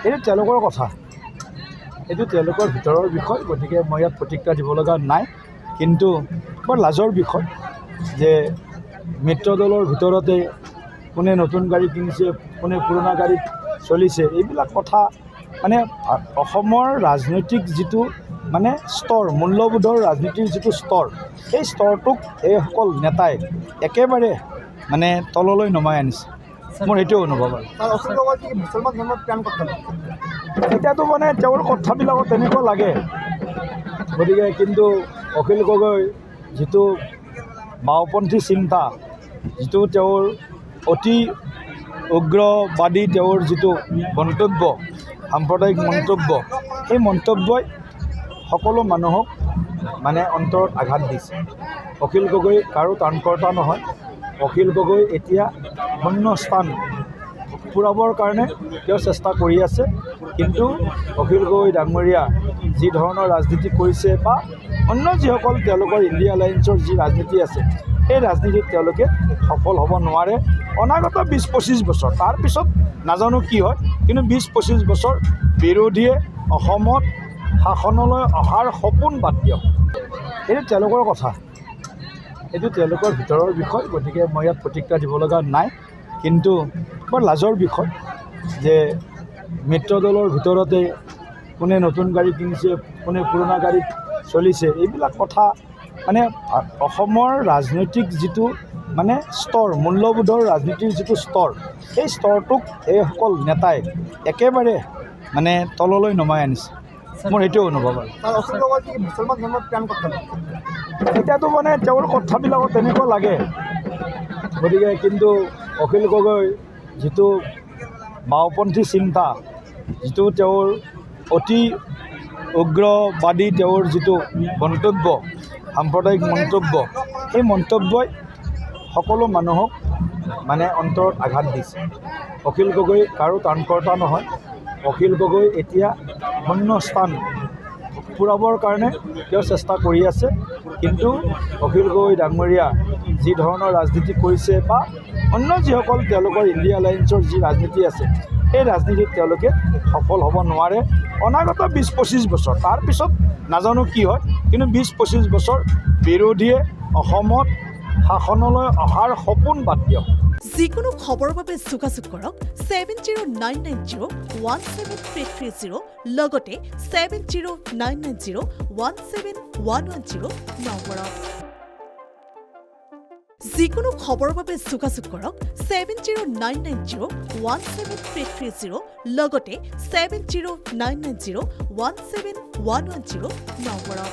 এইটো তেওঁলোকৰ কথা, এইটো তেওঁলোকৰ ভিতৰৰ বিষয়। গতিকে মই ইয়াত প্ৰতিক্ৰিয়া দিব লগা নাই। কিন্তু বৰ লাজৰ বিষয় যে মিত্ৰ দলৰ ভিতৰতে কোনে নতুন গাড়ী কিনিছে, কোনে পুৰণা গাড়ীত চলিছে, এইবিলাক কথা মানে অসমৰ ৰাজনৈতিক যিটো মানে স্তৰ, মূল্যবোধৰ ৰাজনীতিৰ যিটো স্তৰ, সেই স্তৰটোক এইসকল নেতাই একেবাৰে মানে তললৈ নমাই আনিছে। মোৰ সেইটোৱে অনুভৱ। এতিয়াতো মানে তেওঁৰ কথাবিলাকত তেনেকুৱা লাগে। গতিকে কিন্তু অখিল গগৈ যিটো বাওঁপন্থী চিন্তা, যিটো তেওঁৰ অতি উগ্ৰবাদী তেওঁৰ যিটো মন্তব্য, সাম্প্ৰদায়িক মন্তব্য, সেই মন্তব্যই সকলো মানুহক মানে অন্তৰত আঘাত দিছে। অখিল গগৈ কাৰো ত্ৰাণকৰ্তা নহয়। অখিল গগৈ এতিয়া শূন্য স্থান পূৰাবৰ কাৰণে তেওঁ চেষ্টা কৰি আছে। কিন্তু অখিল গগৈ ডাঙৰীয়া যি ধৰণৰ ৰাজনীতি কৰিছে বা অন্য যিসকল তেওঁলোকৰ ইণ্ডিয়া এলায়েন্সৰ যি ৰাজনীতি আছে, সেই ৰাজনীতিত তেওঁলোকে সফল হ'ব নোৱাৰে। অনাগত 20-25 বছৰ তাৰপিছত নাজানো কি হয়, কিন্তু 20-25 বছৰ বিৰোধীয়ে অসমত শাসনলৈ অহাৰ সপোন বাদ দিয়ক। এইটো তেওঁলোকৰ কথা, এইটো তেওঁলোকৰ ভিতৰৰ বিষয়। গতিকে মই ইয়াত প্ৰতিক্ৰিয়া দিব লগা নাই। কিন্তু বৰ লাজৰ বিষয় যে মিত্ৰ দলৰ ভিতৰতে কোনে নতুন গাড়ী কিনিছে, কোনে পুৰণা গাড়ীত চলিছে, এইবিলাক কথা মানে অসমৰ ৰাজনৈতিক যিটো মানে স্তৰ, মূল্যবোধৰ ৰাজনীতিৰ যিটো স্তৰ, সেই স্তৰটোক এইসকল নেতাই একেবাৰে মানে তললৈ নমাই আনিছে। মোৰ সেইটোৱে অনুভৱ। এতিয়াতো মানে তেওঁৰ কথাবিলাকত তেনেকুৱা লাগে। গতিকে কিন্তু অখিল গগৈ যিটো বাওঁপন্থী চিন্তা, যিটো তেওঁৰ অতি উগ্ৰবাদী তেওঁৰ যিটো মন্তব্য, সাম্প্ৰদায়িক মন্তব্য, সেই মন্তব্যই সকলো মানুহক মানে অন্তৰত আঘাত দিছে। অখিল গগৈ কাৰো ত্ৰাণকৰ্তা নহয়। অখিল গগৈ এতিয়া শূন্য স্থান পূৰাবৰ কাৰণে তেওঁ চেষ্টা কৰি আছে। কিন্তু অখিল গগৈ ডাঙৰীয়া যি ধৰণৰ ৰাজনীতি কৰিছে বা অন্য যিসকল তেওঁলোকৰ ইণ্ডিয়া এলায়েন্সৰ যি ৰাজনীতি আছে, সেই ৰাজনীতিত তেওঁলোকে সফল হ'ব নোৱাৰে। অনাগত 20-25 বছৰ তাৰপিছত নাজানো কি হয়, কিন্তু 20-25 বছৰ বিৰোধীয়ে অসমত শাসনলৈ অহাৰ সপোন বাদ দিয়ক। যিকোনো খবৰৰ বাবে যোগাযোগ কৰক 7099017330 লগতে 7099017110 নম্বৰত। যিকোনো খবৰৰ বাবে যোগাযোগ কৰক 7099017330 লগতে 7099017110 নম্বৰত।